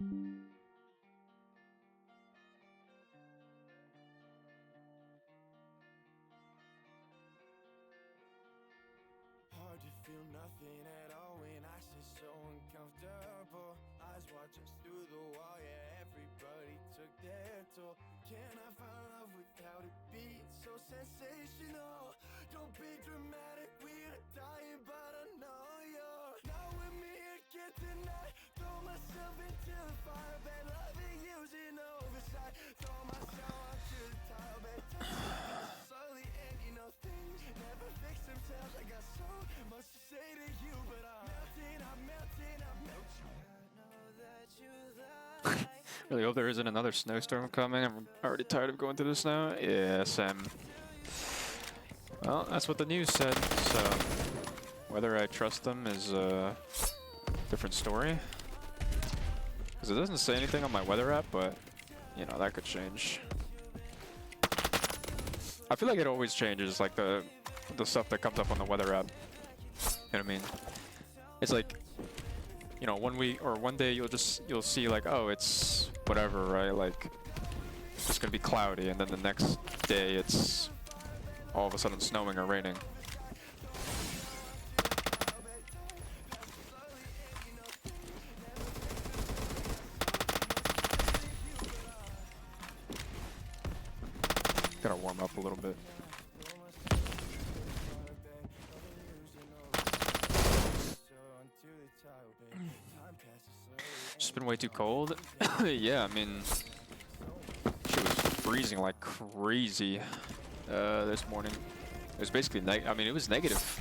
Hard to feel nothing at all when I sit so uncomfortable. Eyes watching through the wall, yeah, everybody took their toll. Can I find love without it being so sensational? Don't be dramatic, we're dying, but I know you're not with me again tonight. Throw myself into the fire, bad loving you's an oversight. Throw myself onto the tile, bad time. Slowly and you know things never fix themselves. I got so much to say to you, but I'm melting, I'm melting, I'm melting. I know that you lie. Really hope there isn't another snowstorm coming. I'm already tired of going through the snow. Yeah, Sam. Well, that's what the news said, so whether I trust them is a different story. Because it doesn't say anything on my weather app, but, you know, that could change. I feel like it always changes, like the stuff that comes up on the weather app. You know what I mean? It's like, you know, 1 week or 1 day you'll see like, oh, it's whatever, right? Like, it's just gonna be cloudy, and then the next day it's all of a sudden snowing or raining. Gotta warm up a little bit. Just been way too cold. Yeah, I mean, shit was freezing like crazy this morning. It was basically it was negative.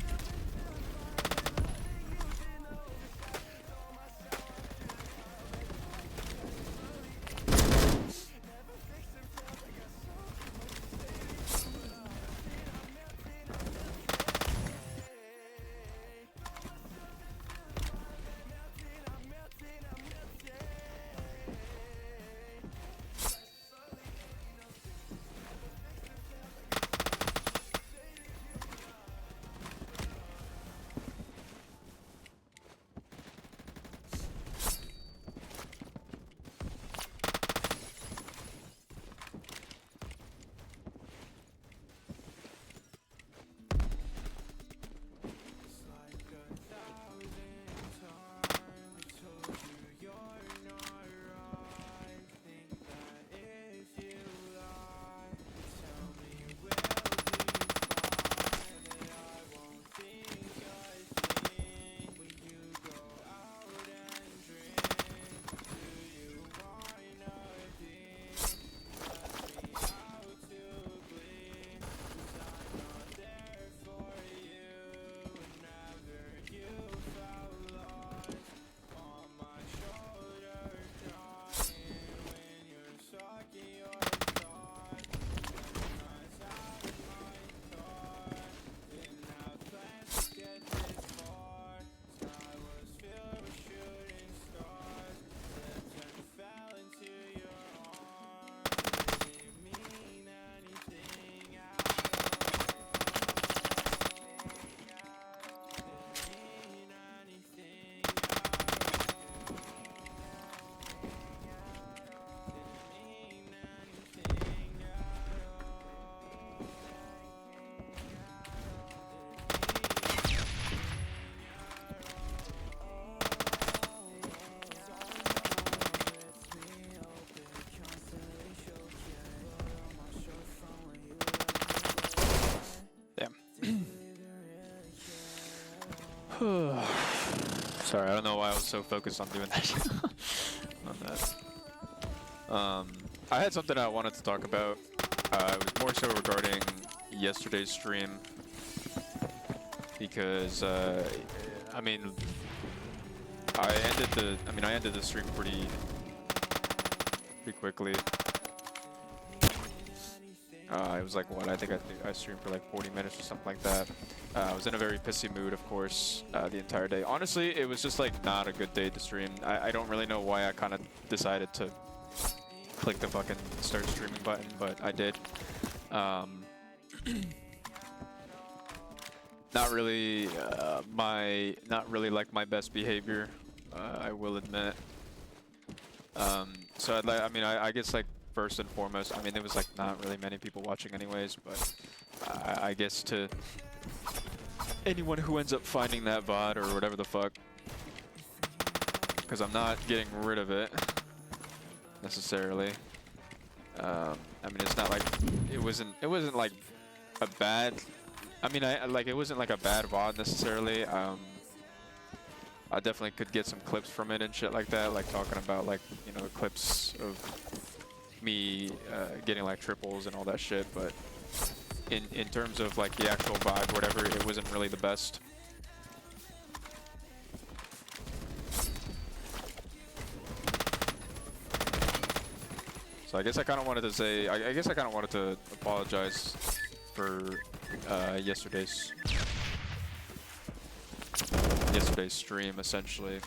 Sorry, I don't know why I was so focused on doing that. On that. I had something I wanted to talk about. It was more so regarding yesterday's stream because I ended the stream pretty quickly. It was like, what, I think I streamed for like 40 minutes or something like that. I was in a very pissy mood, of course, the entire day. Honestly, it was just like not a good day to stream. I don't really know why I kind of decided to click the fucking start streaming button, but I did. Not really like my best behavior, I will admit. So I mean, I guess like first and foremost, I mean, there was like not really many people watching anyways, but I guess to anyone who ends up finding that VOD or whatever the fuck, because I'm not getting rid of it necessarily. I mean, it's not like it wasn't like a bad. I mean, it wasn't like a bad VOD necessarily. I definitely could get some clips from it and shit like that, like talking about like, you know, clips of me getting like triples and all that shit. But in terms of like the actual vibe, whatever, it wasn't really the best. So I guess I kind of wanted to say, I guess I kind of wanted to apologize for yesterday's stream, essentially.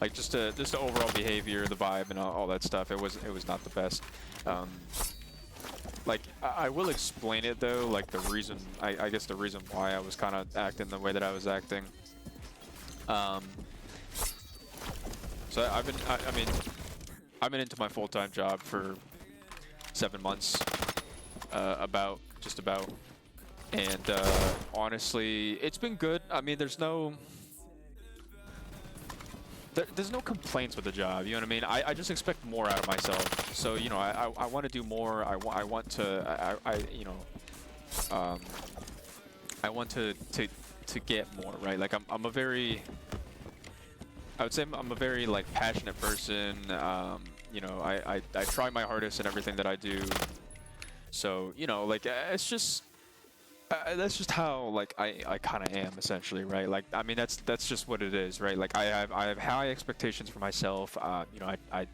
Like just the overall behavior, the vibe, and all that stuff. It was not the best. Like I will explain it though. Like the reason, I guess the reason why I was kind of acting the way that I was acting. So I've been into my full-time job for 7 months, just about, and honestly, it's been good. I mean, there's no complaints with the job. You know what I mean? I just expect more out of myself. So you know, I want to do more. I want to I want to get more, right? Like I'm a very, I would say I'm a very like passionate person. You know, I try my hardest in everything that I do. So you know, like it's just that's just how like I kind of am essentially, right? Like I mean that's just what it is, right? Like I have high expectations for myself. You know, I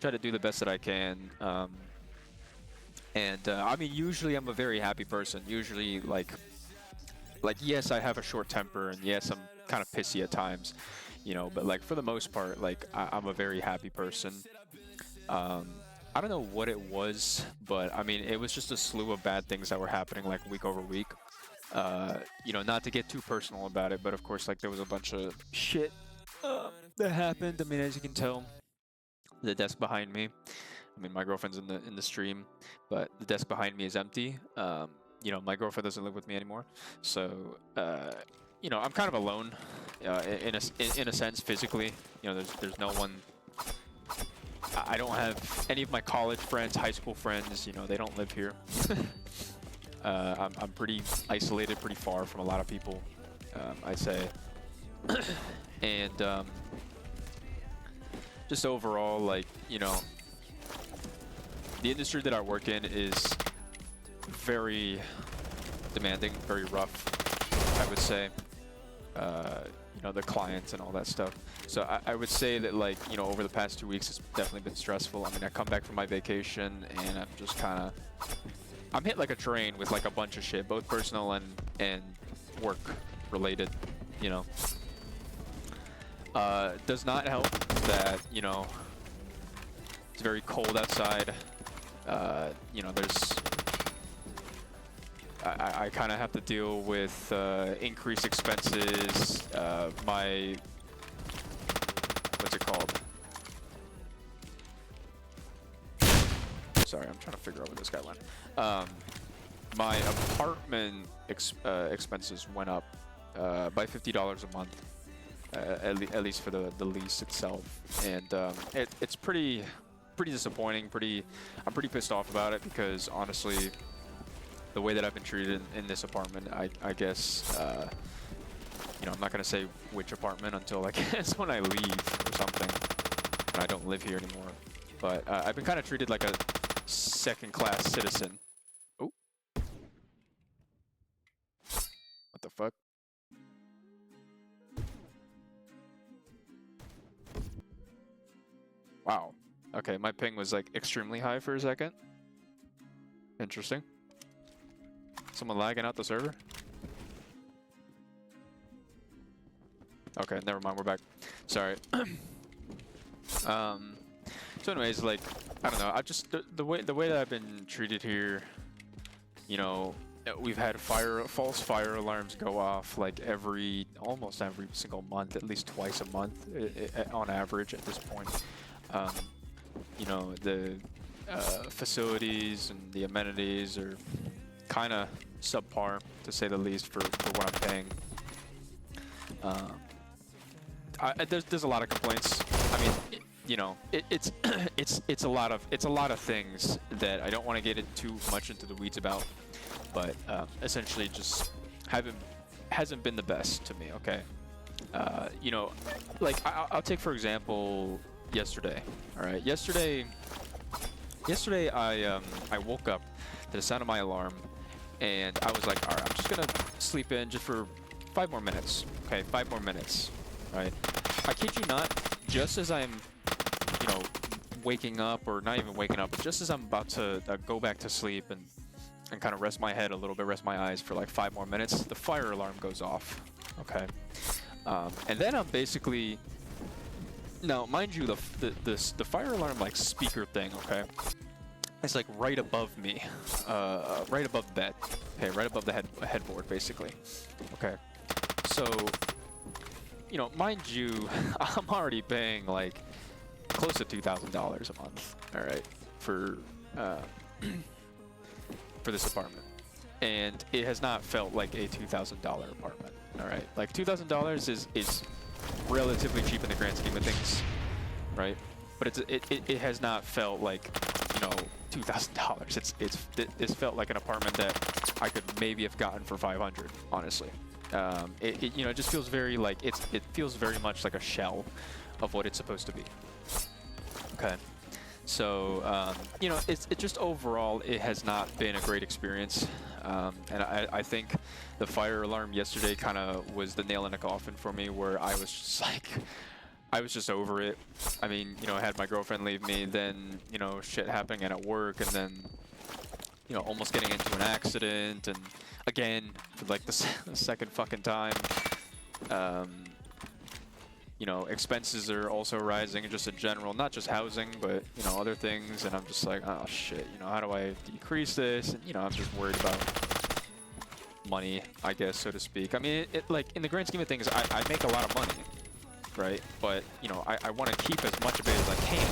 try to do the best that I can. And I mean, usually I'm a very happy person. Usually like yes, I have a short temper, and yes, I'm kind of pissy at times, you know, but like for the most part, like I'm a very happy person. I don't know what it was, but I mean, it was just a slew of bad things that were happening like week over week. You know, not to get too personal about it, but of course, like there was a bunch of shit that happened. I mean, as you can tell, the desk behind me. I mean, my girlfriend's in the stream, but the desk behind me is empty. You know, my girlfriend doesn't live with me anymore, so you know, I'm kind of alone in a sense physically. You know, there's no one. I don't have any of my college friends, high school friends. You know, they don't live here. I'm pretty isolated, pretty far from a lot of people, I'd say. And just overall, like, you know, the industry that I work in is very demanding, very rough, I would say. You know, the clients and all that stuff. So I would say that, like, you know, over the past 2 weeks, it's definitely been stressful. I mean, I come back from my vacation and I'm just kind of, I'm hit like a train with like a bunch of shit, both personal and work related, you know. Does not help that, you know, it's very cold outside. You know, I kind of have to deal with increased expenses. My, what's it called? Sorry, I'm trying to figure out where this guy went. My apartment expenses went up by $50 a month, at least for the lease itself, and it's pretty disappointing. I'm pretty pissed off about it because honestly, the way that I've been treated in this apartment, I guess, you know, I'm not gonna say which apartment until I guess when I leave or something, and I don't live here anymore. But I've been kind of treated like a second-class citizen. Oh, what the fuck? Wow. Okay, my ping was like extremely high for a second. Interesting. Someone lagging out the server? Okay, never mind, we're back. Sorry. So anyways, like, I don't know, I just, the way that I've been treated here, you know, we've had false fire alarms go off like almost every single month, at least twice a month on average at this point. You know, the facilities and the amenities are kind of subpar, to say the least, for what I'm paying. There's a lot of complaints. I mean, you know, it's it's a lot of things that I don't want to get too much into the weeds about, but essentially just hasn't been the best to me. Okay, you know, like I'll take for example yesterday. All right, yesterday I woke up to the sound of my alarm, and I was like, all right, I'm just gonna sleep in just for 5 more minutes. Okay, 5 more minutes. Right? I kid you not, just as I'm, you know, waking up, or not even waking up, but just as I'm about to go back to sleep and kind of rest my head a little bit, rest my eyes for like 5 more minutes, the fire alarm goes off. Okay, and then I'm basically, now mind you, the fire alarm like speaker thing, okay, it's like right above me, right above the bed, okay, right above the headboard basically. Okay, so, you know, mind you, I'm already paying like close to $2,000 a month, all right, for this apartment, and it has not felt like a $2,000 apartment, all right. Like $2,000 is relatively cheap in the grand scheme of things, right? But it has not felt like, you know, $2,000. It's felt like an apartment that I could maybe have gotten for 500, honestly. You know, it just feels very like it feels very much like a shell of what it's supposed to be. Okay, so you know, it just overall it has not been a great experience, and I think the fire alarm yesterday kind of was the nail in the coffin for me, where I was just like, I was just over it. I mean, you know, I had my girlfriend leave me, then, you know, shit happening at work, and then, you know, almost getting into an accident, and again, for like the second fucking time. You know, expenses are also rising just in general, not just housing, but, you know, other things, and I'm just like, oh shit, you know, how do I decrease this? And, you know, I'm just worried about money, I guess, so to speak. I mean, like, in the grand scheme of things, I make a lot of money, right? But, you know, I want to keep as much of it as I can.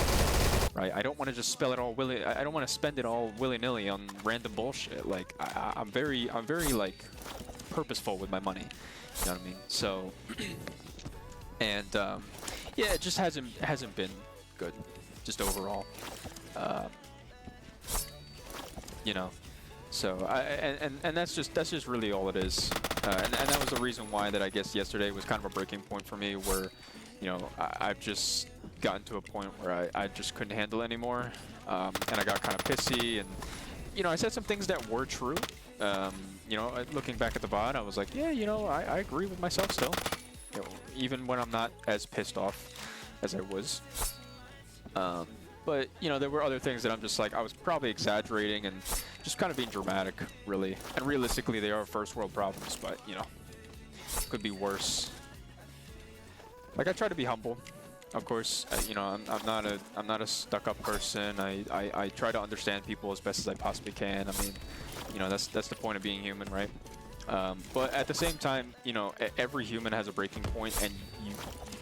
Right, I don't want to just spell it all I don't want to spend it all willy-nilly on random bullshit. Like I'm very like purposeful with my money. You know what I mean? So, and yeah, it just hasn't been good, just overall. You know, so and that's just really all it is. And that was the reason why that I guess yesterday was kind of a breaking point for me, where, you know, I've just gotten to a point where I just couldn't handle it anymore, and I got kind of pissy, and, you know, I said some things that were true. You know, looking back at the VOD, I was like, yeah, you know, I agree with myself still, you know, even when I'm not as pissed off as I was. But, you know, there were other things that I'm just like, I was probably exaggerating and just kind of being dramatic, really. And realistically, they are first world problems, but, you know, could be worse. Like, I try to be humble, of course. You know, I'm not a stuck-up person. I try to understand people as best as I possibly can. I mean, you know, that's the point of being human, right? But at the same time, you know, every human has a breaking point, and you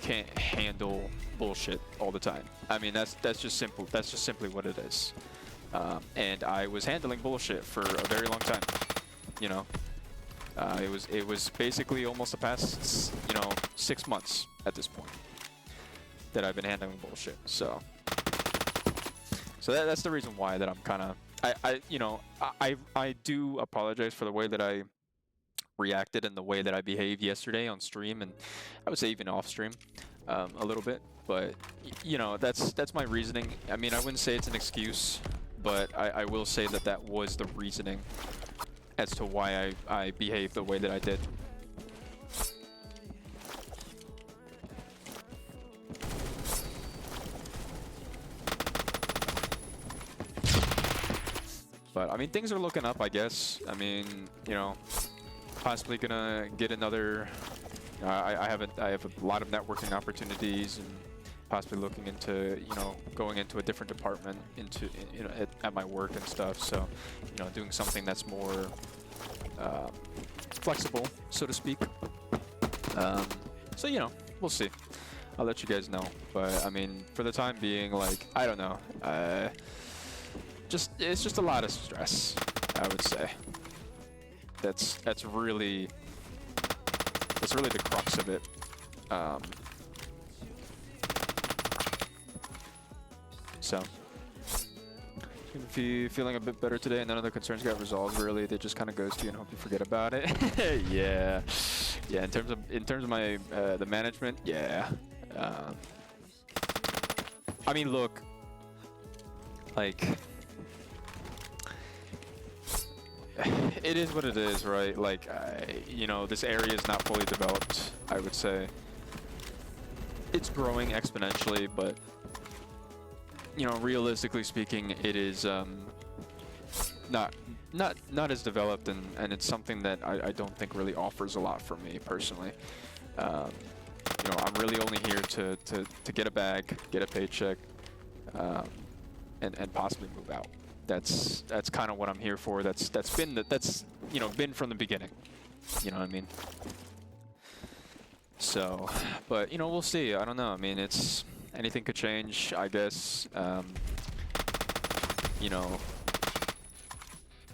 can't handle bullshit all the time. I mean, that's just simple. That's just simply what it is. And I was handling bullshit for a very long time. You know, it was basically almost the past, you know, 6 months at this point that I've been handling bullshit. So that's the reason why that I'm kind of I do apologize for the way that I reacted and the way that I behaved yesterday on stream, and I would say even off stream a little bit. But you know, that's my reasoning. I mean, I wouldn't say it's an excuse, but I will say that that was the reasoning as to why I behaved the way that I did. But I mean, things are looking up, I guess. I mean, you know, possibly gonna get another. I have a lot of networking opportunities, and possibly looking into, you know, going into a different department, into, you know, at my work and stuff. So, you know, doing something that's more flexible, so to speak. So you know, we'll see. I'll let you guys know. But I mean, for the time being, like, I don't know. It's just a lot of stress, I would say. That's really the crux of it. So, if you're feeling a bit better today and none of the concerns got resolved, really, they just kind of ghost you and hope you forget about it. Yeah, yeah. In terms of my the management, yeah. I mean, look, like, it is what it is, right? Like, you know, this area is not fully developed, I would say. It's growing exponentially, but, you know, realistically speaking, it is not as developed, and it's something that I don't think really offers a lot for me personally. You know, I'm really only here to get a bag, get a paycheck, and possibly move out. That's kind of what I'm here for. That's you know, been from the beginning. You know what I mean? So, but you know, we'll see. I don't know. I mean, it's anything could change, I guess. You know,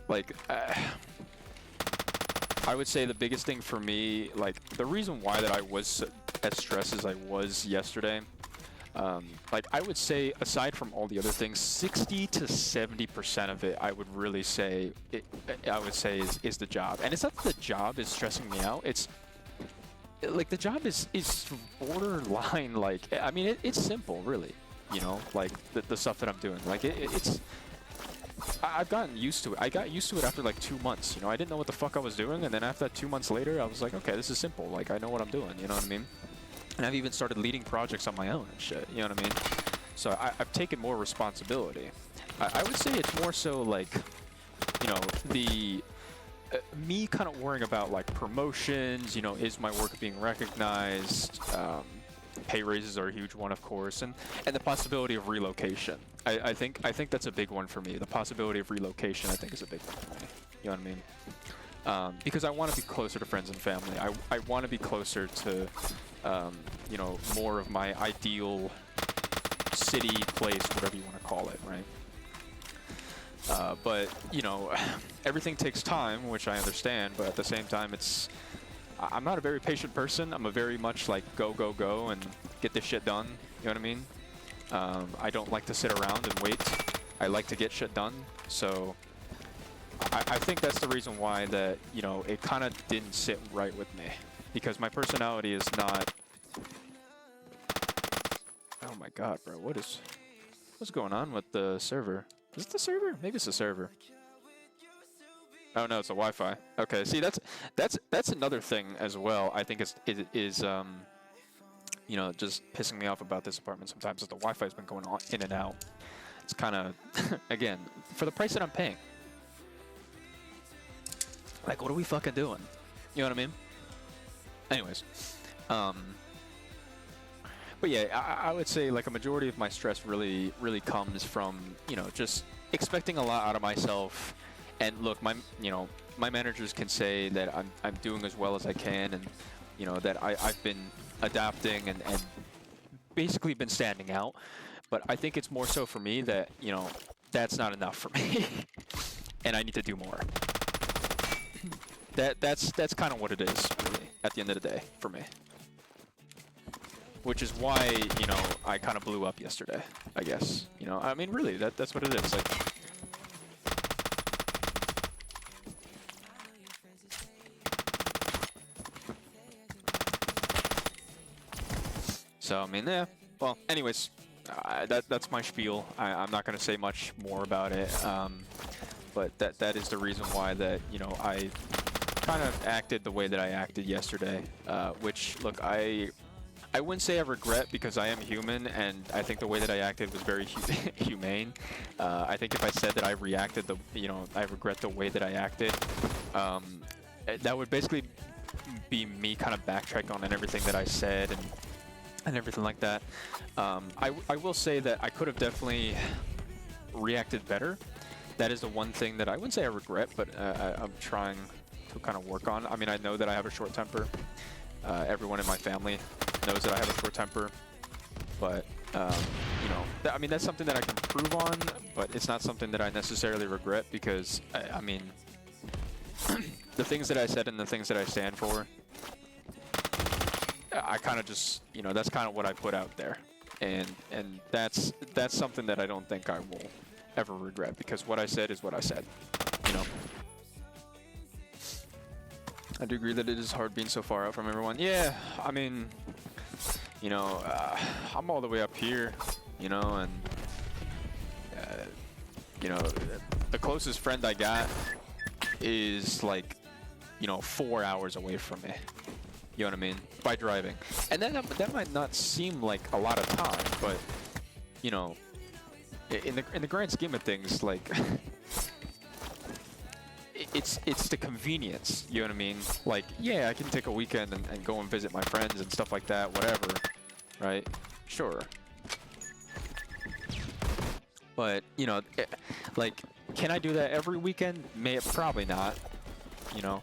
like I would say the biggest thing for me, like the reason why that I was as stressed as I was yesterday, like I would say aside from all the other things, 60 to 70% of it I would really say is the job. And it's not that the job is stressing me out. It's like the job is borderline, like, I mean it's simple really, you know, like the stuff that I'm doing, like it's I've gotten used to it. I got used to it after like 2 months, you know. I didn't know what the fuck I was doing, and then after that 2 months later I was like, okay, this is simple, like I know what I'm doing, you know what I mean? And I've even started leading projects on my own and shit, you know what I mean? So I've taken more responsibility. I would say it's more so like, you know, the me kind of worrying about like promotions, you know, is my work being recognized? Pay raises are a huge one, of course, and the possibility of relocation. I think that's a big one for me. The possibility of relocation, I think, is a big one for me. You know what I mean? Because I want to be closer to friends and family. I want to be closer to, you know, more of my ideal city, place, whatever you want to call it, right? But, you know, everything takes time, which I understand, but at the same time, I'm not a very patient person. I'm a very much like go, go, go and get this shit done. You know what I mean? I don't like to sit around and wait. I like to get shit done. So I think that's the reason why that, you know, it kind of didn't sit right with me. Because my personality is not... Oh my god, bro. What's going on with the server? Is it the server? Maybe it's the server. Oh no, it's the Wi-Fi. Okay, see that's another thing as well. I think it is you know, just pissing me off about this apartment sometimes is the Wi-Fi's been going on in and out. It's kind of again, for the price that I'm paying. Like, what are we fucking doing? You know what I mean? Anyways, but yeah, I would say like a majority of my stress really comes from, you know, just expecting a lot out of myself. And look, my managers can say that I'm doing as well as I can, and you know that I've been adapting and basically been standing out. But I think it's more so for me that, you know, that's not enough for me, and I need to do more. That's kind of what it is, really, at the end of the day for me. Which is why, you know, I kind of blew up yesterday, I guess. You know, I mean, really, that's what it is. Like. So, I mean, yeah. Well, anyways, that's my spiel. I'm not going to say much more about it. But that is the reason why that, you know, I kind of acted the way that I acted yesterday. Which, look, I wouldn't say I regret, because I am human, and I think the way that I acted was very humane. I think if I said that I reacted, I regret the way that I acted, that would basically be me kind of backtracking on everything that I said and everything like that. I will say that I could have definitely reacted better. That is the one thing that I wouldn't say I regret, but I'm trying to kind of work on. I mean, I know that I have a short temper. Everyone in my family knows that I have a short temper, but you know, I mean, that's something that I can improve on, but it's not something that I necessarily regret because I mean, the things that I said and the things that I stand for, I kind of just, you know, that's kind of what I put out there, and that's something that I don't think I will ever regret, because what I said is what I said, you know. I do agree that it is hard being so far out from everyone. Yeah, I mean, you know, I'm all the way up here, you know, and you know, the closest friend I got is like, you know, 4 hours away from me. You know what I mean? By driving. And then that might not seem like a lot of time, but you know, in the grand scheme of things, like it's the convenience. You know what I mean? Like, yeah, I can take a weekend and go and visit my friends and stuff like that, whatever, right? Sure. But you know, like, can I do that every weekend? Probably not. You know.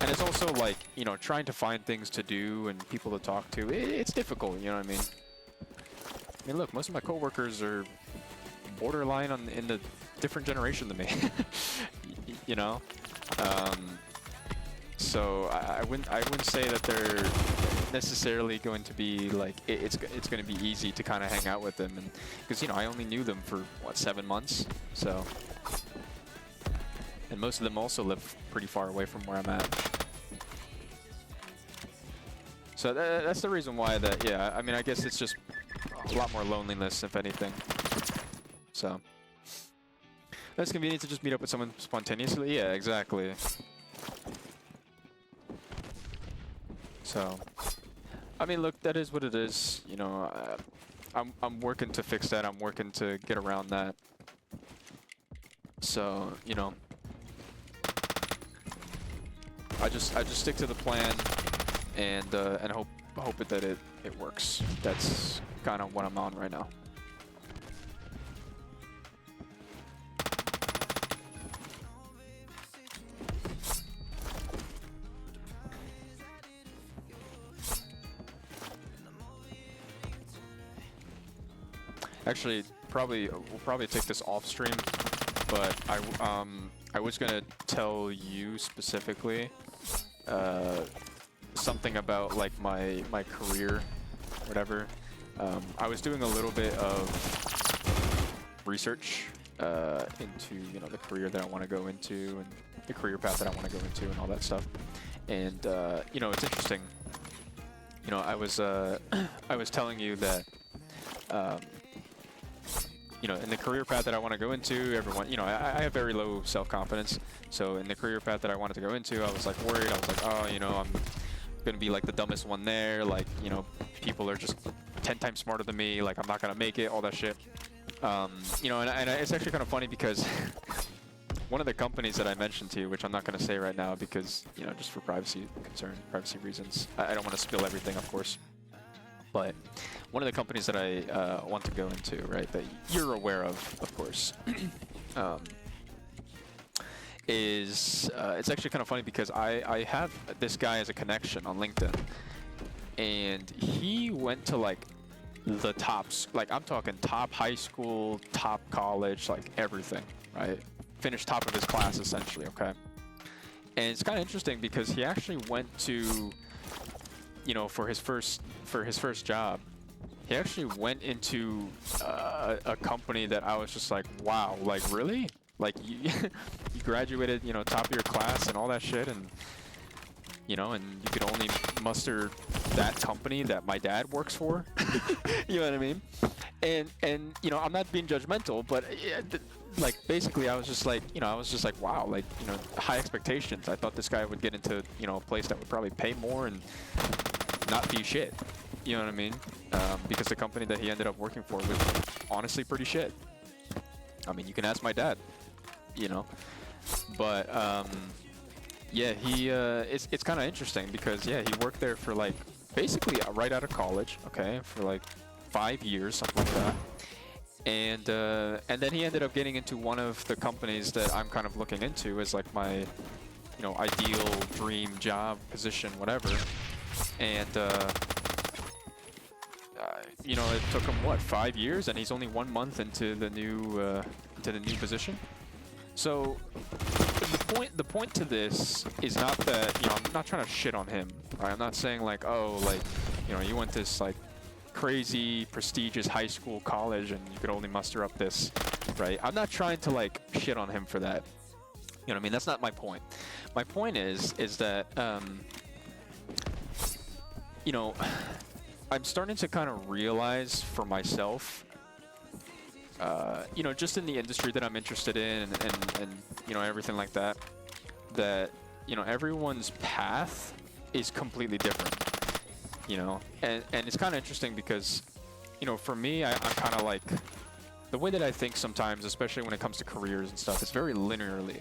And it's also like, you know, trying to find things to do and people to talk to. It's difficult, you know what I mean? I mean, look, most of my coworkers are borderline in the different generation than me. You know? So I wouldn't say that they're necessarily going to be like, it's going to be easy to kind of hang out with them, and because, you know, I only knew them for what, 7 months, so. And most of them also live pretty far away from where I'm at. So that's the reason why that, yeah, I mean, I guess it's just a lot more loneliness, if anything. So. It's convenient to just meet up with someone spontaneously. Yeah, exactly. So, I mean, look, that is what it is. You know, I'm working to fix that. I'm working to get around that. So, you know, I just stick to the plan and hope that it works. That's kind of what I'm on right now. Actually, we'll probably take this off stream, but I was gonna tell you specifically something about like my career, whatever. I was doing a little bit of research into, you know, the career that I want to go into and the career path that I want to go into and all that stuff. And you know, it's interesting. You know, I was telling you that. You know, in the career path that I want to go into, everyone, you know, I have very low self-confidence. So in the career path that I wanted to go into, I was like worried. I was like, oh, you know, I'm going to be like the dumbest one there. Like, you know, people are just 10 times smarter than me. Like, I'm not going to make it, all that shit. You know, and it's actually kind of funny because one of the companies that I mentioned to you, which I'm not going to say right now because, you know, just for privacy reasons. I don't want to spill everything, of course. But one of the companies that I want to go into, right, that you're aware of course, is it's actually kind of funny because I have this guy as a connection on LinkedIn, and he went to like the tops, like I'm talking top high school, top college, like everything, right? Finished top of his class essentially, okay? And it's kind of interesting because he actually went to, you know, for his first job, he actually went into a company that I was just like, wow, like really? Like you graduated, you know, top of your class and all that shit, and you know, and you could only muster that company that my dad works for. You know what I mean? And you know, I'm not being judgmental, but like basically I was just like, you know, wow, like, you know, high expectations. I thought this guy would get into, you know, a place that would probably pay more and not be shit. You know what I mean? Because the company that he ended up working for was honestly pretty shit. I mean, you can ask my dad, you know. But yeah, it's kind of interesting because, yeah, he worked there for like basically right out of college, okay, for like 5 years, something like that. And then he ended up getting into one of the companies that I'm kind of looking into as like my, you know, ideal dream job position, whatever. And you know, it took him what, 5 years, and he's only 1 month into the new position. So the point to this is not that, you know, I'm not trying to shit on him, right? I'm not saying like, oh, like, you know, you went this like crazy prestigious high school, college, and you could only muster up this, right? I'm not trying to like shit on him for that. You know what I mean? That's not my point. My point is that you know, I'm starting to kind of realize for myself, you know, just in the industry that I'm interested in and you know, everything like that, that, you know, everyone's path is completely different, you know, and it's kind of interesting because, you know, for me, I'm kind of like, the way that I think sometimes, especially when it comes to careers and stuff, it's very linearly,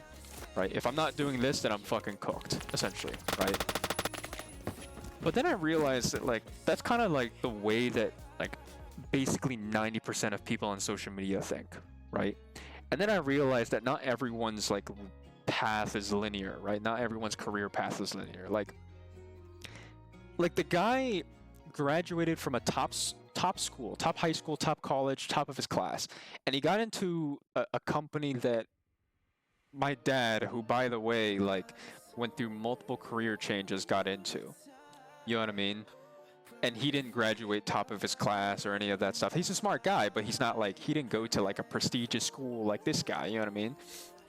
right? If I'm not doing this, then I'm fucking cooked, essentially, right? But then I realized that, like, that's kind of like the way that, like, basically 90% of people on social media think, right? And then I realized that not everyone's, like, path is linear, right? Not everyone's career path is linear. Like the guy graduated from a top school, top high school, top college, top of his class, and he got into a company that my dad, who, by the way, like, went through multiple career changes, got into. You know what I mean? And he didn't graduate top of his class or any of that stuff. He's a smart guy, but he's not like, he didn't go to like a prestigious school like this guy, you know what I mean?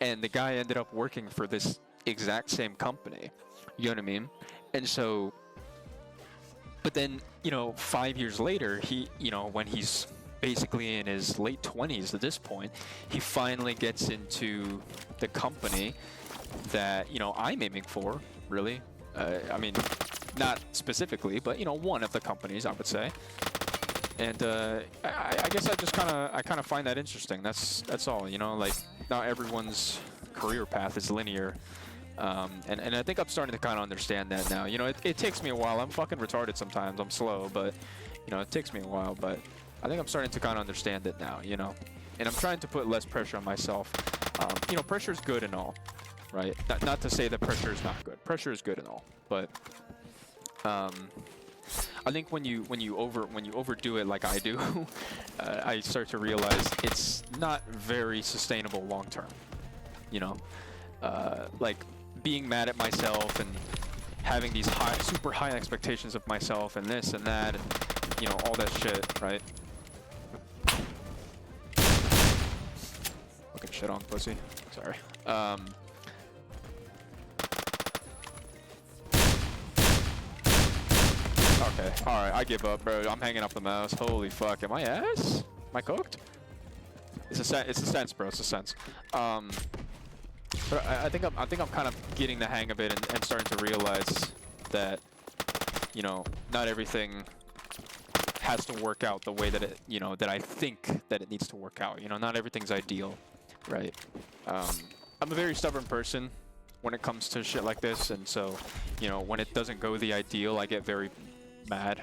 And the guy ended up working for this exact same company, you know what I mean? And so, but then, you know, 5 years later, he, you know, when he's basically in his late 20s at this point, he finally gets into the company that, you know, I'm aiming for, really. I mean, not specifically, but, you know, one of the companies, I would say. And I guess I kind of find that interesting. That's all, you know, like, not everyone's career path is linear. And I think I'm starting to kind of understand that now. You know, it takes me a while. I'm fucking retarded sometimes. I'm slow, but, you know, it takes me a while. But I think I'm starting to kind of understand it now, you know. And I'm trying to put less pressure on myself. You know, pressure is good and all, right? Not to say that pressure is not good. Pressure is good and all, but I think when you overdo it like I do, I start to realize it's not very sustainable long term. You know, like being mad at myself and having these super high expectations of myself and this and that and, you know, all that shit, right? Fucking shit on pussy. Sorry. Okay, alright, I give up, bro. I'm hanging up the mouse. Holy fuck, am I ass? Am I cooked? It's a sense, bro. It's a sense. But I think I'm kind of getting the hang of it and starting to realize that, you know, not everything has to work out the way that it, you know, that I think that it needs to work out. You know, not everything's ideal, right? I'm a very stubborn person when it comes to shit like this, and so, you know, when it doesn't go the ideal, I get very mad.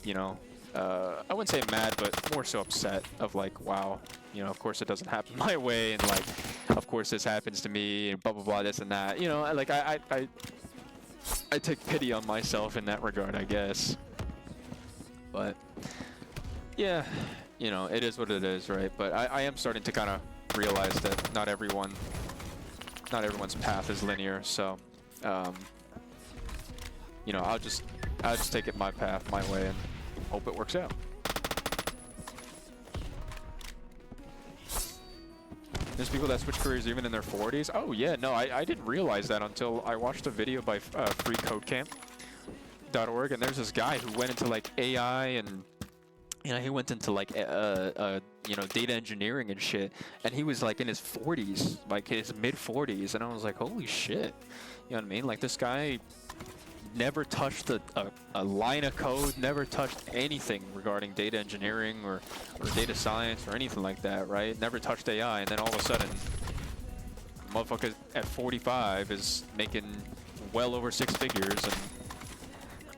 You know, I wouldn't say mad, but more so upset of like, wow, you know, of course it doesn't happen my way, and like, of course this happens to me, and blah blah blah, this and that. You know, like I take pity on myself in that regard, I guess. But yeah, you know, it is what it is, right? But I am starting to kind of realize that not everyone's path is linear, so you know, I'll just take it my path, my way, and hope it works out. There's people that switch careers even in their 40s. Oh yeah, no, I didn't realize that until I watched a video by freecodecamp.org, and there's this guy who went into like AI and, you know, he went into like you know, data engineering and shit, and he was like in his 40s, like his mid 40s, and I was like, holy shit, you know what I mean? Like, this guy never touched a line of code, never touched anything regarding data engineering or data science or anything like that, right? Never touched AI, and then all of a sudden, motherfucker at 45 is making well over 6 figures,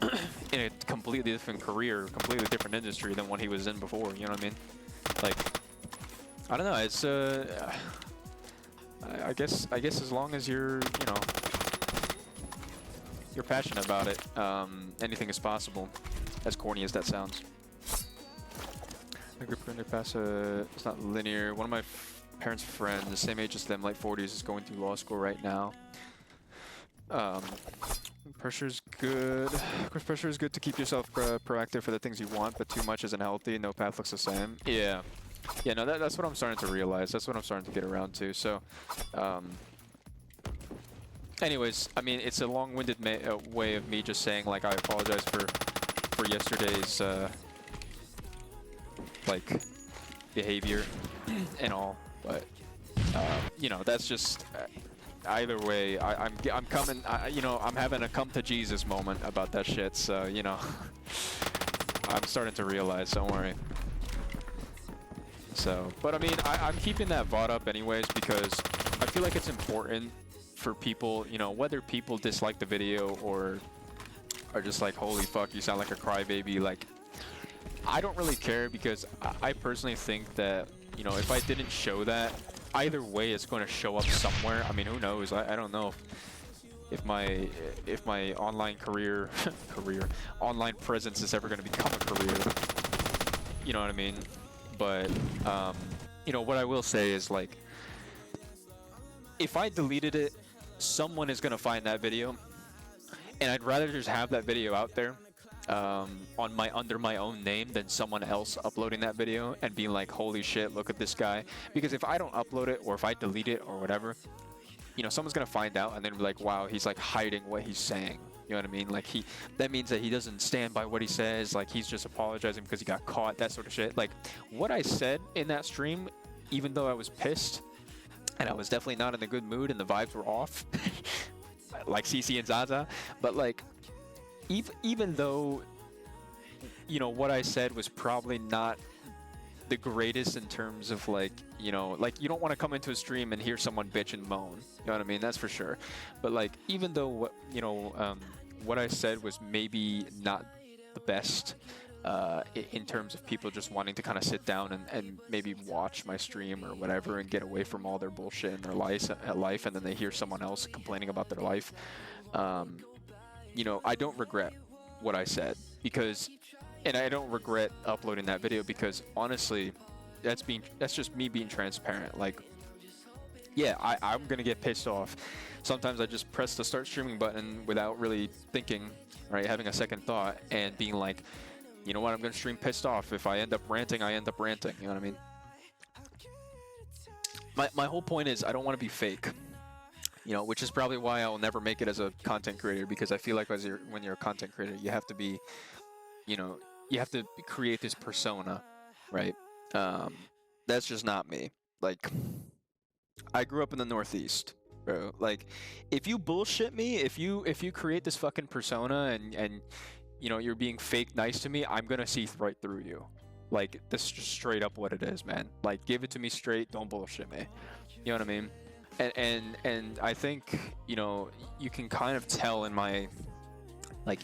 and in a completely different career, completely different industry than what he was in before. You know what I mean? Like, I don't know. It's I guess as long as you're, you know, you're passionate about it, anything is possible. As corny as that sounds. My group underpass, it's not linear. One of my parents' friends, the same age as them, late 40s, is going through law school right now. Pressure's good. Of course, pressure is good to keep yourself proactive for the things you want, but too much isn't healthy. No path looks the same. Yeah. Yeah, no, that's what I'm starting to realize. That's what I'm starting to get around to. So, anyways, I mean, it's a long-winded way of me just saying, like, I apologize for yesterday's, like, behavior and all. But, you know, that's just... either way, I'm coming, you know, I'm having a come to Jesus moment about that shit, so, you know, I'm starting to realize, don't worry. So, but I mean, I'm keeping that VOD up anyways because I feel like it's important for people, you know, whether people dislike the video or are just like, holy fuck, you sound like a crybaby, like, I don't really care because I personally think that, you know, if I didn't show that, either way it's going to show up somewhere. I mean, who knows? I don't know if my online career online presence is ever going to become a career. You know what I mean? But you know, what I will say is, like, if I deleted it, someone is going to find that video, and I'd rather just have that video out there on under my own name than someone else uploading that video and being like, holy shit, look at this guy. Because if I don't upload it or if I delete it or whatever, you know, someone's gonna find out and then be like, wow, he's like hiding what he's saying. You know what I mean? Like, that means that he doesn't stand by what he says. Like, he's just apologizing because he got caught, that sort of shit. Like, what I said in that stream, even though I was pissed and I was definitely not in a good mood and the vibes were off, like CC and Zaza, but like, even though, you know, what I said was probably not the greatest in terms of, like, you know, like, you don't want to come into a stream and hear someone bitch and moan. You know what I mean? That's for sure. But, like, even though, what, you know, what I said was maybe not the best in terms of people just wanting to kind of sit down and maybe watch my stream or whatever and get away from all their bullshit in their life, and then they hear someone else complaining about their life. You know, I don't regret what I said because, and I don't regret uploading that video because honestly, that's just me being transparent. Like, yeah, I'm gonna get pissed off. Sometimes I just press the start streaming button without really thinking, right, having a second thought and being like, you know what, I'm gonna stream pissed off. If I end up ranting, I end up ranting. You know what I mean? My whole point is I don't want to be fake. You know, which is probably why I'll never make it as a content creator, because I feel like when you're a content creator, you have to be, you know, you have to create this persona, right? That's just not me. Like, I grew up in the Northeast, bro. Like, if you bullshit me, if you create this fucking persona and you know, you're being fake nice to me, I'm gonna see right through you. Like, that's just straight up what it is, man. Like, give it to me straight, don't bullshit me. You know what I mean? And I think, you know, you can kind of tell in my, like,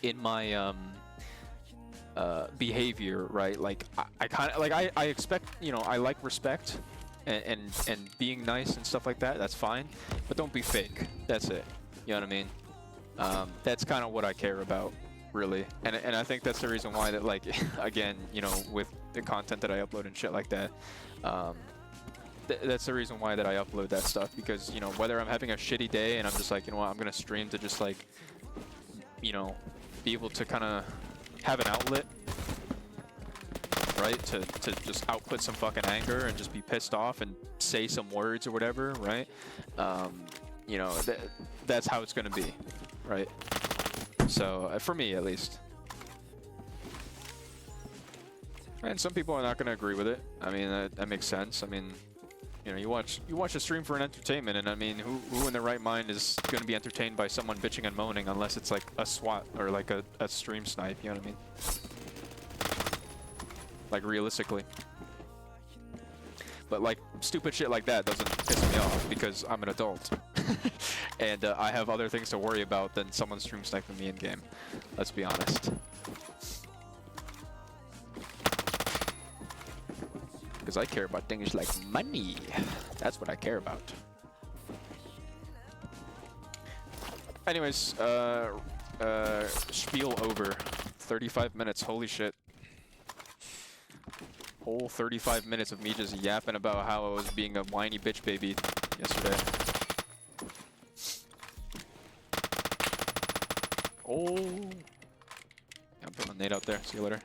behavior, right? Like, I kind of, like, I expect, you know, I like respect and being nice and stuff like that. That's fine, but don't be fake. That's it. You know what I mean? That's kind of what I care about, really. And I think that's the reason why that, like, again, you know, with the content that I upload and shit like that, that's the reason why that I upload that stuff, because, you know, whether I'm having a shitty day and I'm just like, you know what, I'm gonna stream to just, like, you know, be able to kind of have an outlet, right, to just output some fucking anger and just be pissed off and say some words or whatever, right? You know, that's how it's gonna be, right? So for me, at least. And some people are not gonna agree with it. I mean, that makes sense. I mean, you know, you watch a stream for an entertainment, and I mean, who in their right mind is going to be entertained by someone bitching and moaning unless it's like a SWAT or like a stream snipe, you know what I mean? Like, realistically. But like, stupid shit like that doesn't piss me off because I'm an adult. And I have other things to worry about than someone stream sniping me in game. Let's be honest. because I care about things like money. That's what I care about. Anyways, spiel over. 35 minutes, holy shit. Whole 35 minutes of me just yapping about how I was being a whiny bitch baby yesterday. Oh. Yeah, I'm putting a nade out there. See you later.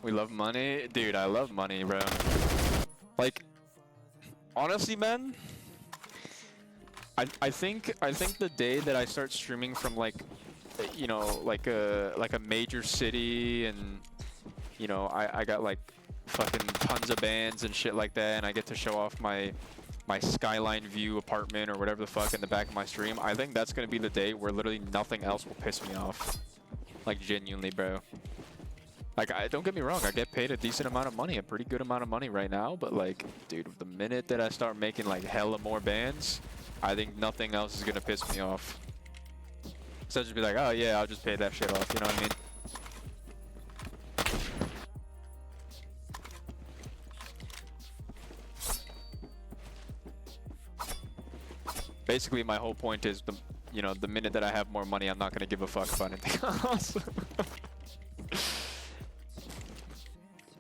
We love money? Dude, I love money, bro. Like, honestly, man, I think the day that I start streaming from like, you know, like a major city, and you know, I got like fucking tons of bands and shit like that, and I get to show off my skyline view apartment or whatever the fuck in the back of my stream. I think that's gonna be the day where literally nothing else will piss me off. Like, genuinely, bro. Like, don't get me wrong, I get paid a decent amount of money, a pretty good amount of money right now, but like, dude, the minute that I start making like hella more bands, I think nothing else is gonna piss me off. So I'll just be like, oh yeah, I'll just pay that shit off, you know what I mean? Basically, my whole point is, you know, the minute that I have more money, I'm not gonna give a fuck about anything else.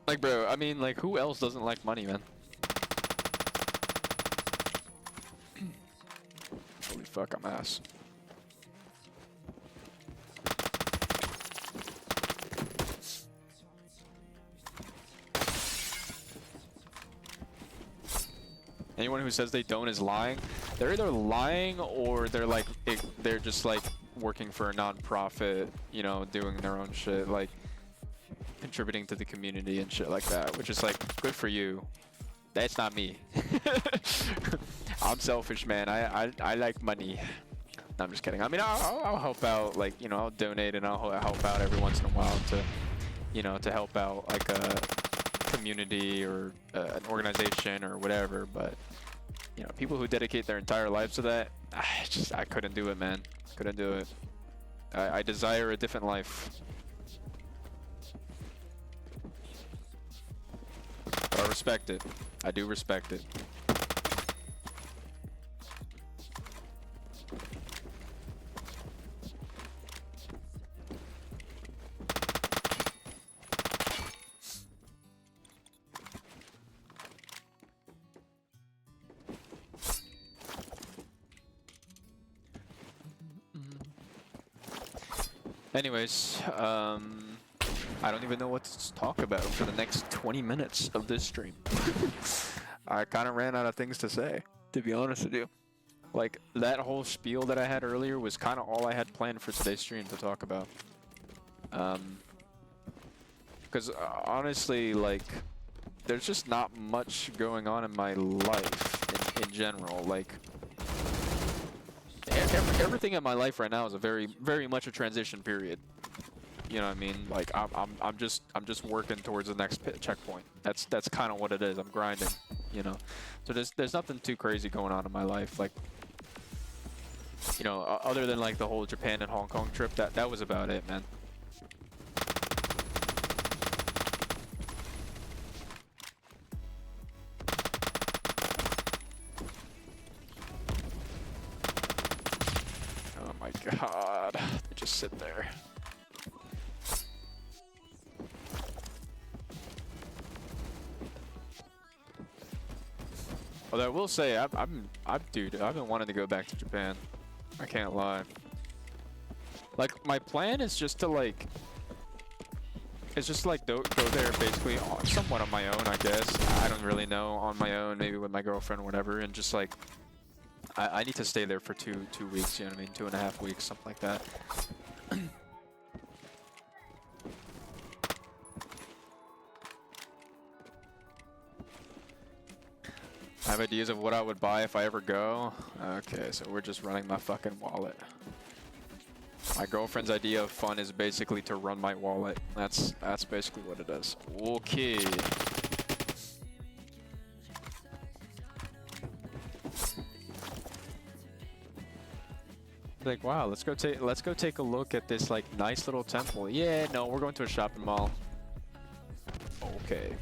Like, bro, I mean, like, who else doesn't like money, man? Holy fuck, I'm ass. Anyone who says they don't is lying. They're either lying or they're like, they're just like working for a non-profit, you know, doing their own shit, like contributing to the community and shit like that, which is like, good for you. That's not me. I'm selfish, man. I like money. No, I'm just kidding. I mean, I'll help out, like, you know, I'll donate and I'll help out every once in a while to, you know, to help out like a community or an organization or whatever. But, you know, people who dedicate their entire lives to that, I couldn't do it, man. Couldn't do it. I desire a different life. But I respect it. I do respect it. Anyways, I don't even know what to talk about for the next 20 minutes of this stream. I kind of ran out of things to say, to be honest with you. Like, that whole spiel that I had earlier was kind of all I had planned for today's stream to talk about. Because honestly, like, there's just not much going on in my life in general. Like, everything in my life right now is a very much a transition period. You know what I mean? Like, I'm just working towards the next checkpoint. That's kind of what it is. I'm grinding, you know. So there's nothing too crazy going on in my life. Like, you know, other than like the whole Japan and Hong Kong trip, that was about it, man. Oh my god, they just sit there. Although I will say, dude, I've been wanting to go back to Japan. I can't lie. Like, my plan is just to like, it's just like go there basically somewhat on my own, I guess. I don't really know, on my own, maybe with my girlfriend or whatever, and just like, I need to stay there for two weeks, you know what I mean? 2.5 weeks, something like that. I have ideas of what I would buy if I ever go. Okay, so we're just running my fucking wallet. My girlfriend's idea of fun is basically to run my wallet. That's basically what it is. Okay. Like, wow, let's go take a look at this like nice little temple. Yeah, no, we're going to a shopping mall. Okay.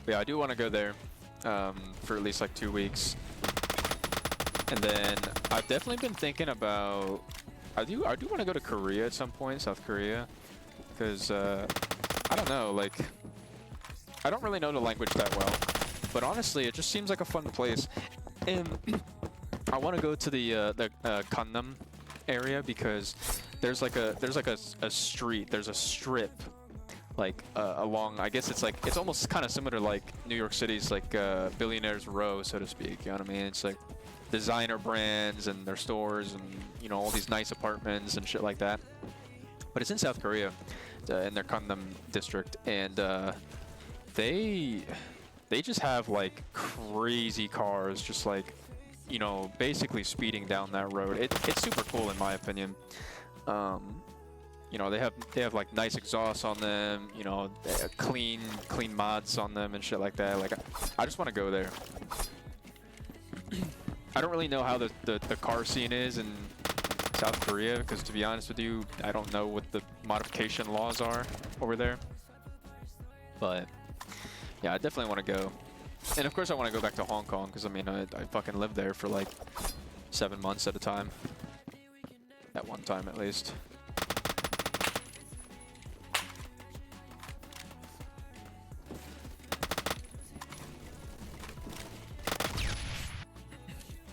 Yeah, I do want to go there for at least like 2 weeks. And then I've definitely been thinking about, I do want to go to Korea at some point, South Korea, because I don't know, like I don't really know the language that well, but honestly, it just seems like a fun place. And I want to go to the Gangnam area because there's a street, there's a strip like along, I guess it's almost kind of similar to like New York City's like Billionaires Row, so to speak. You know what I mean? It's like designer brands and their stores and, you know, all these nice apartments and shit like that. But it's in South Korea, in their Gangnam district, and they just have like crazy cars, just like, you know, basically speeding down that road. It's super cool in my opinion. You know, they have like nice exhausts on them, you know, clean mods on them and shit like that. Like I just want to go there. I don't really know how the car scene is in South Korea, because to be honest with you, I don't know what the modification laws are over there. But yeah, I definitely want to go. And of course I want to go back to Hong Kong, because I mean I fucking lived there for like 7 months at a time. At one time at least.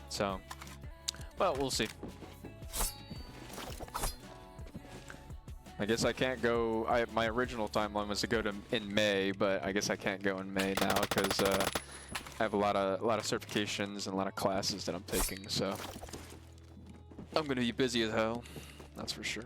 So, well, we'll see. I guess I can't go. My original timeline was to go to in May, but I guess I can't go in May now because I have a lot of certifications and a lot of classes that I'm taking. So I'm gonna be busy as hell. That's for sure.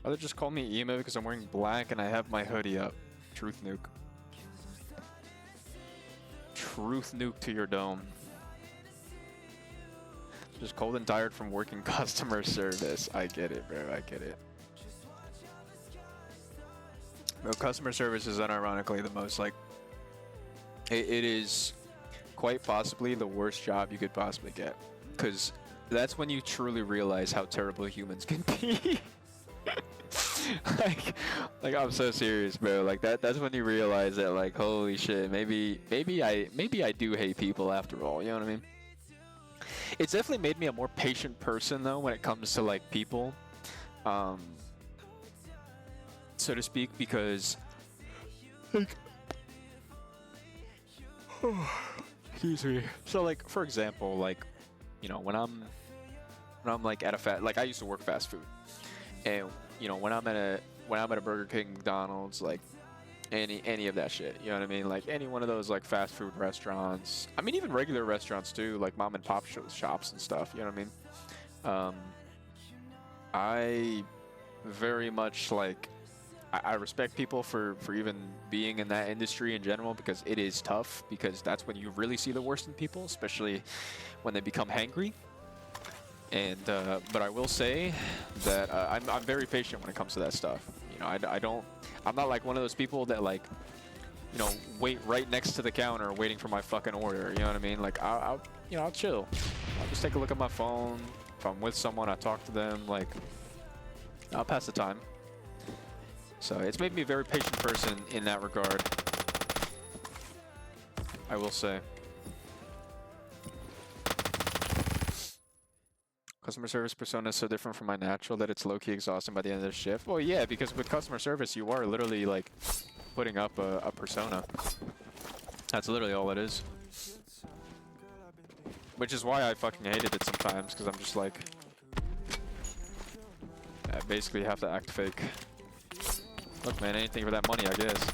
Oh, they just call me emo because I'm wearing black and I have my hoodie up. Truth nuke. Truth nuke to your dome. Just cold and tired from working customer service. I get it, bro. I get it. Bro, customer service is unironically the most, like, it is quite possibly the worst job you could possibly get. Because that's when you truly realize how terrible humans can be. like I'm so serious, bro. Like that's when you realize that, like, holy shit, maybe I do hate people after all. You know what I mean? It's definitely made me a more patient person though when it comes to like people, so to speak, because like, excuse me. So like, for example, like, you know, when I'm like at a like I used to work fast food, and you know, when I'm at a Burger King, McDonald's, like any of that shit, you know what I mean? Like any one of those like fast food restaurants. I mean, even regular restaurants too, like mom and pop shops and stuff. You know what I mean? I very much like I respect people for even being in that industry in general, because it is tough, because that's when you really see the worst in people, especially when they become hangry. And but I will say that I'm very patient when it comes to that stuff. You know, I'm not like one of those people that, like, you know, wait right next to the counter waiting for my fucking order. You know what I mean? Like I'll chill. I'll just take a look at my phone. If I'm with someone, I talk to them. Like, I'll pass the time. So it's made me a very patient person in that regard, I will say. Customer service persona is so different from my natural that it's low-key exhausting by the end of the shift. Well, yeah, because with customer service, you are literally, like, putting up a persona. That's literally all it is. Which is why I fucking hated it sometimes, because I'm just like, I basically have to act fake. Look, man, anything for that money, I guess.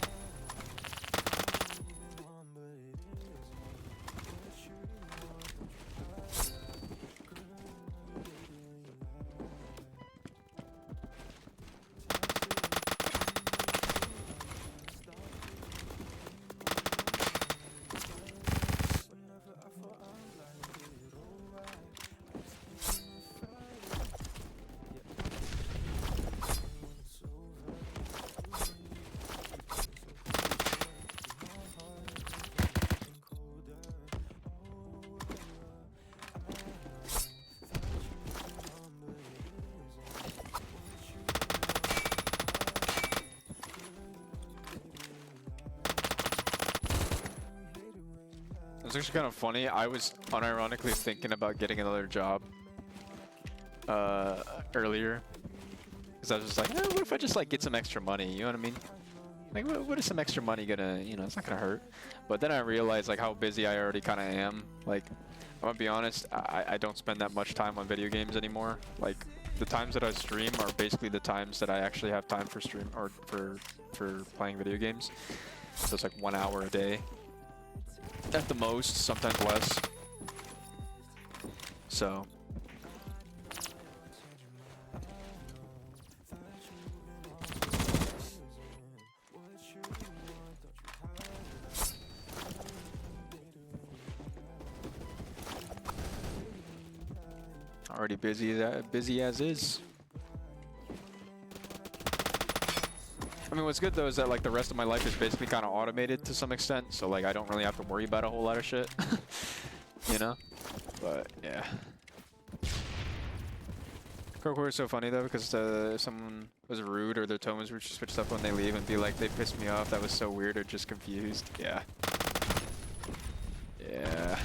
It's actually kind of funny. I was unironically thinking about getting another job earlier, because I was just like, what if I just like get some extra money? You know what I mean? Like, what is some extra money gonna, you know, it's not gonna hurt. But then I realized like how busy I already kind of am. Like, I'm gonna be honest, I don't spend that much time on video games anymore. Like, the times that I stream are basically the times that I actually have time for stream or for playing video games. So it's like 1 hour a day. At the most, sometimes less. So. Already busy as is. I mean, what's good though is that like the rest of my life is basically kind of automated to some extent, so like I don't really have to worry about a whole lot of shit, you know? But yeah. Crowcore is so funny though because if someone was rude or their tone was switched up when they leave and be like, they pissed me off, that was so weird or just confused. Yeah. Yeah.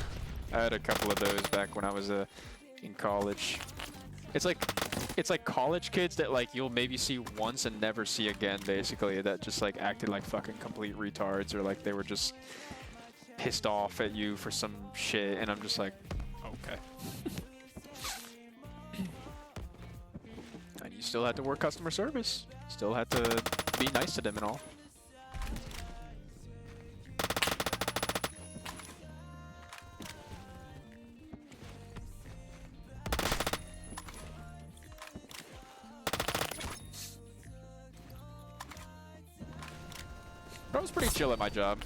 I had a couple of those back when I was in college. It's like college kids that like you'll maybe see once and never see again, basically, that just like acted like fucking complete retards or like they were just pissed off at you for some shit, and I'm just like, okay. And you still had to work customer service, still had to be nice to them and all. I was pretty chill at my job,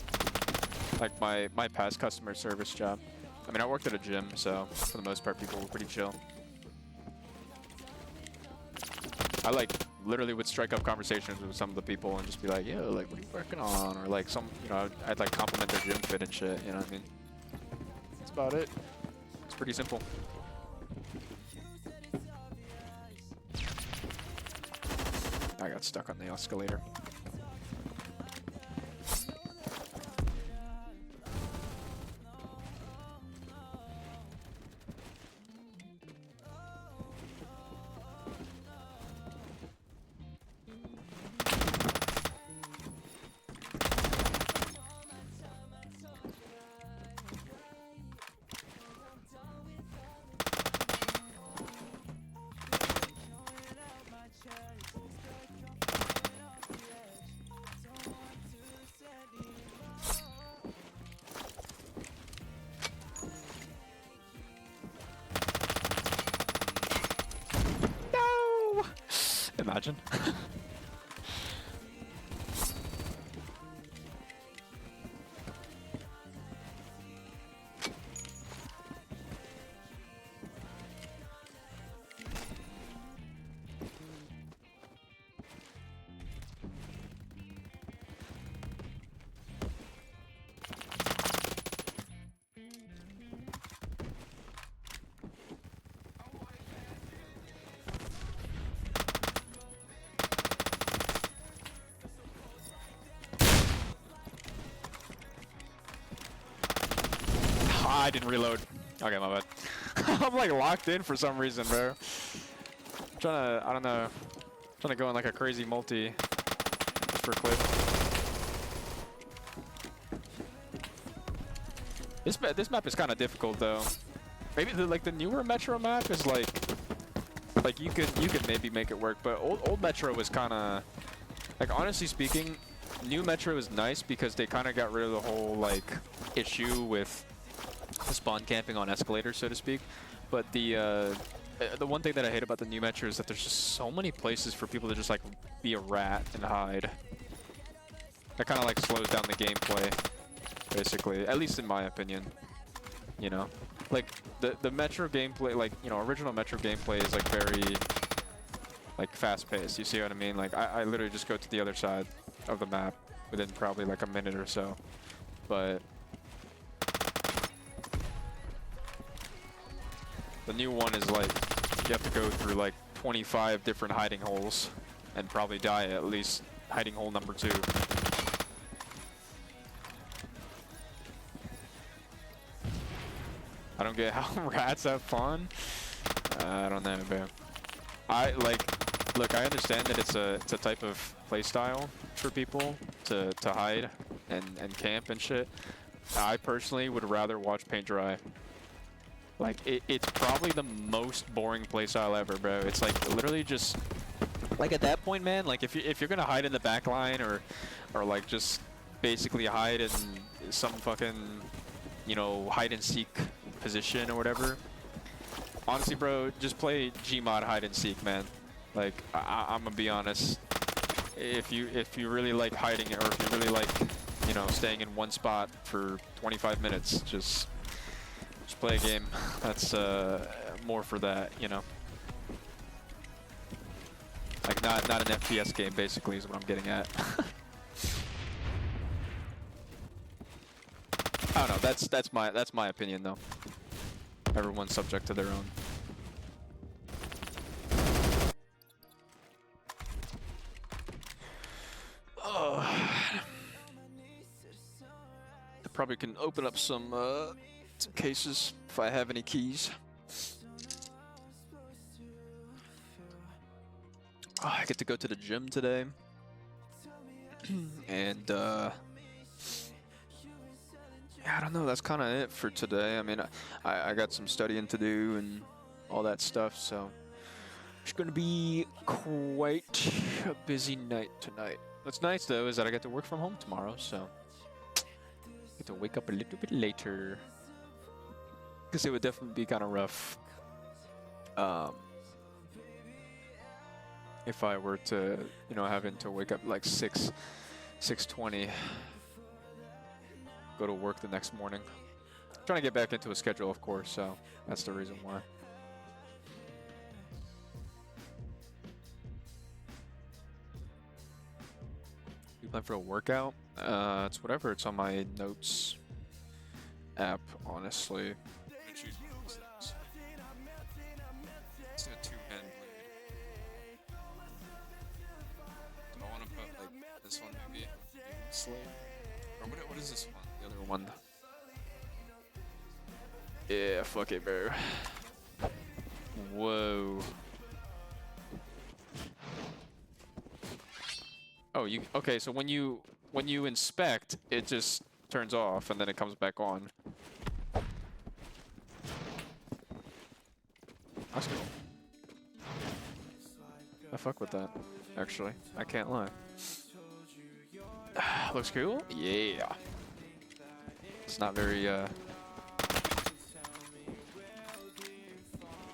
like my past customer service job. I mean, I worked at a gym, so for the most part, people were pretty chill. I like literally would strike up conversations with some of the people and just be like, "Yo, like, what are you working on?" Or like some, you know, I'd like compliment their gym fit and shit. You know what I mean? That's about it. It's pretty simple. I got stuck on the escalator. Imagine. I didn't reload. Okay, my bad. I'm like locked in for some reason, bro. I'm trying to, I don't know, trying to go in like a crazy multi just for clip. This map is kind of difficult though. Maybe the newer Metro map is like you could maybe make it work, but old Metro was kind of Like, honestly speaking, new Metro is nice because they kind of got rid of the whole, like, issue with the spawn camping on escalators, so to speak. But the one thing that I hate about the new Metro is that there's just so many places for people to just, like, be a rat and hide. That kind of, like, slows down the gameplay, basically. At least in my opinion, you know? Like, the Metro gameplay, like, you know, original Metro gameplay is, like, very, like, fast-paced. You see what I mean? Like, I literally just go to the other side of the map within probably, like, a minute or so. But the new one is, like, you have to go through, like, 25 different hiding holes and probably die at least hiding hole number 2. I don't get how rats have fun. I don't know, man. Look, I understand that it's a type of play style for people to hide and camp and shit. I personally would rather watch paint dry. Like, it's probably the most boring playstyle ever, bro. It's like literally just, like, at that point, man, like, if you're gonna hide in the back line or like just basically hide in some fucking, you know, hide and seek position or whatever, honestly, bro, just play Gmod hide and seek, man. Like, I'm gonna be honest, if you really like hiding or if you really like, you know, staying in one spot for 25 minutes, just play a game that's more for that, you know. Like, not an FPS game, basically, is what I'm getting at. I don't know. That's my opinion, though. Everyone's subject to their own. Oh. I probably can open up some cases if I have any keys. Oh, I get to go to the gym today, and yeah, I don't know. That's kind of it for today. I mean, I got some studying to do and all that stuff, so it's gonna be quite a busy night tonight. What's nice though is that I get to work from home tomorrow, so I get to wake up a little bit later. Because it would definitely be kind of rough if I were to, you know, having to wake up like 6:20, go to work the next morning. Trying to get back into a schedule, of course, so that's the reason why. You plan for a workout? It's whatever. It's on my notes app, honestly. It's a two-hand blade. Do I want to put like this one maybe? Slave? Or what is this one? The other one? Yeah, fuck it, bro. Whoa. Oh, you okay? So when you inspect, it just turns off and then it comes back on. That's cool. I fuck with that, actually. I can't lie. Looks cool? Yeah. It's not very, I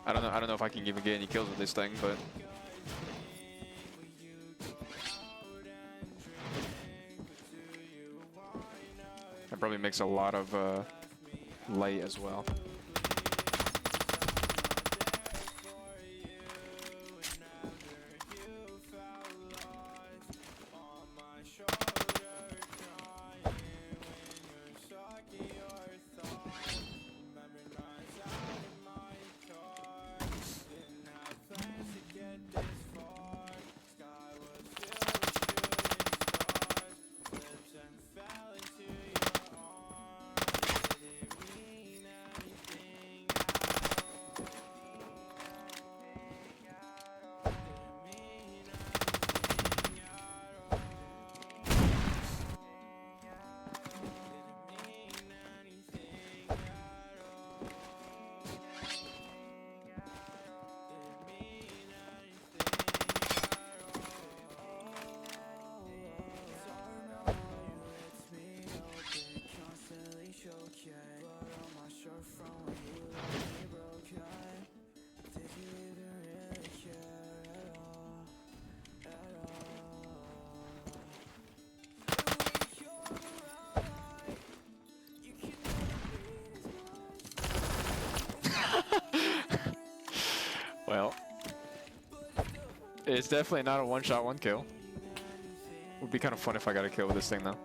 don't know if I can even get any kills with this thing, but it probably makes a lot of light as well. Well, it's definitely not a one-shot, one kill. Would be kind of fun if I got a kill with this thing, though.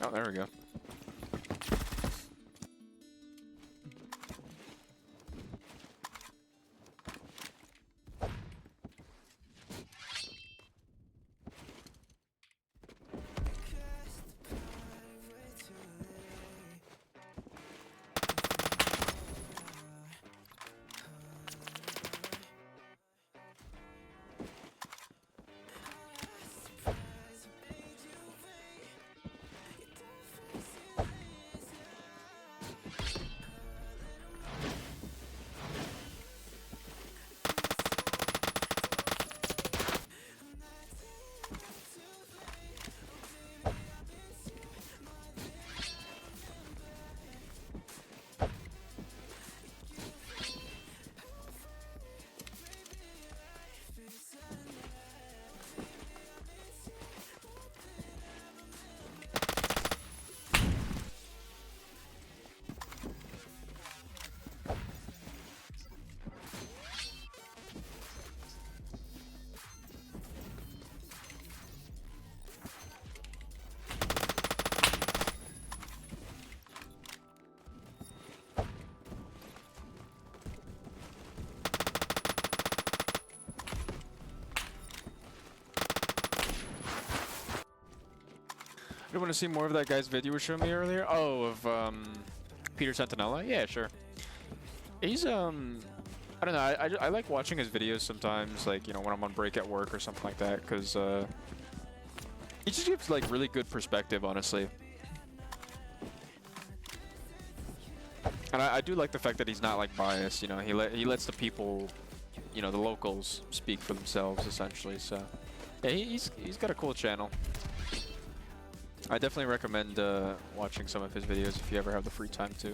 Oh, there we go. You want to see more of that guy's video you were showing me earlier? Oh, of Peter Sentinella? Yeah, sure. He's I don't know. I like watching his videos sometimes, like, you know, when I'm on break at work or something like that, because he just gives like really good perspective, honestly. And I do like the fact that he's not like biased. You know, he lets the people, you know, the locals speak for themselves essentially. So yeah, he's got a cool channel. I definitely recommend watching some of his videos if you ever have the free time to.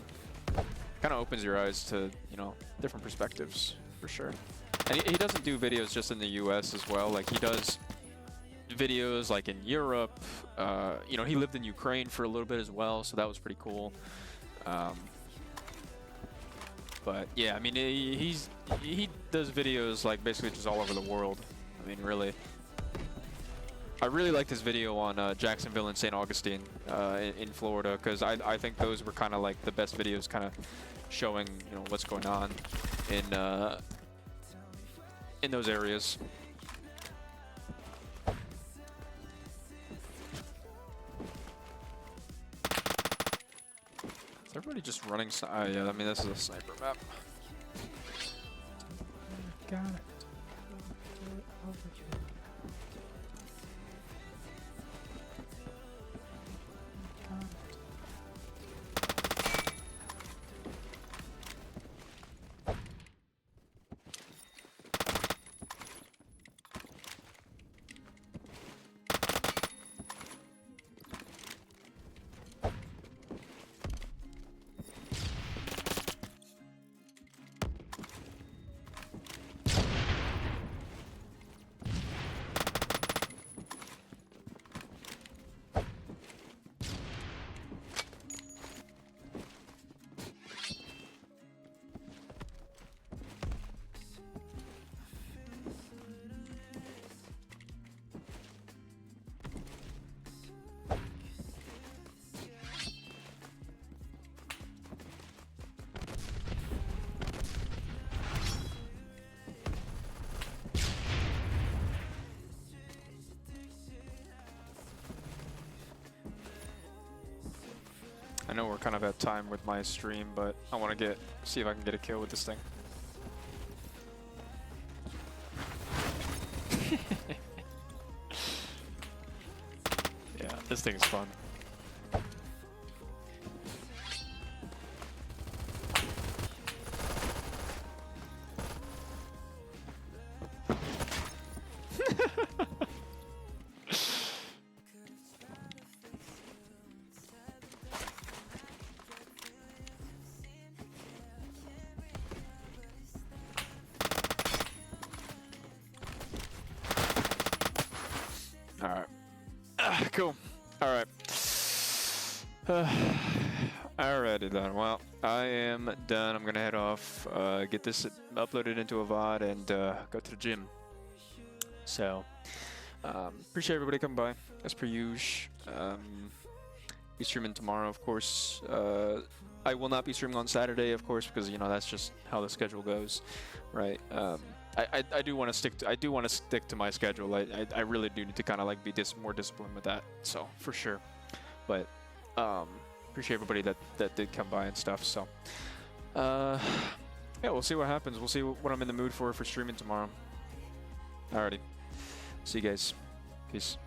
Kind of opens your eyes to, you know, different perspectives, for sure. And he doesn't do videos just in the US as well. Like, he does videos like in Europe. You know, he lived in Ukraine for a little bit as well, so that was pretty cool. But yeah, I mean, he does videos like basically just all over the world. I mean, really. I really liked his video on Jacksonville and St. Augustine in Florida, because I think those were kind of like the best videos, kind of showing, you know, what's going on in those areas. Is everybody just running? Yeah, I mean, this is a sniper map. Got it. I know we're kind of at time with my stream, but I want to see if I can get a kill with this thing. Yeah, this thing is fun. All right. Cool. All right. Alrighty then. Well, I am done. I'm gonna head off, get this uploaded into a VOD, and go to the gym. So, appreciate everybody coming by, as per usual. Be streaming tomorrow, of course. I will not be streaming on Saturday, of course, because that's just how the schedule goes, right? I do want to stick to stick to my schedule. I really do need to kind of like be more disciplined with that. So for sure, but appreciate everybody that did come by and stuff. So yeah, we'll see what happens. We'll see what I'm in the mood for streaming tomorrow. Alrighty, see you guys. Peace.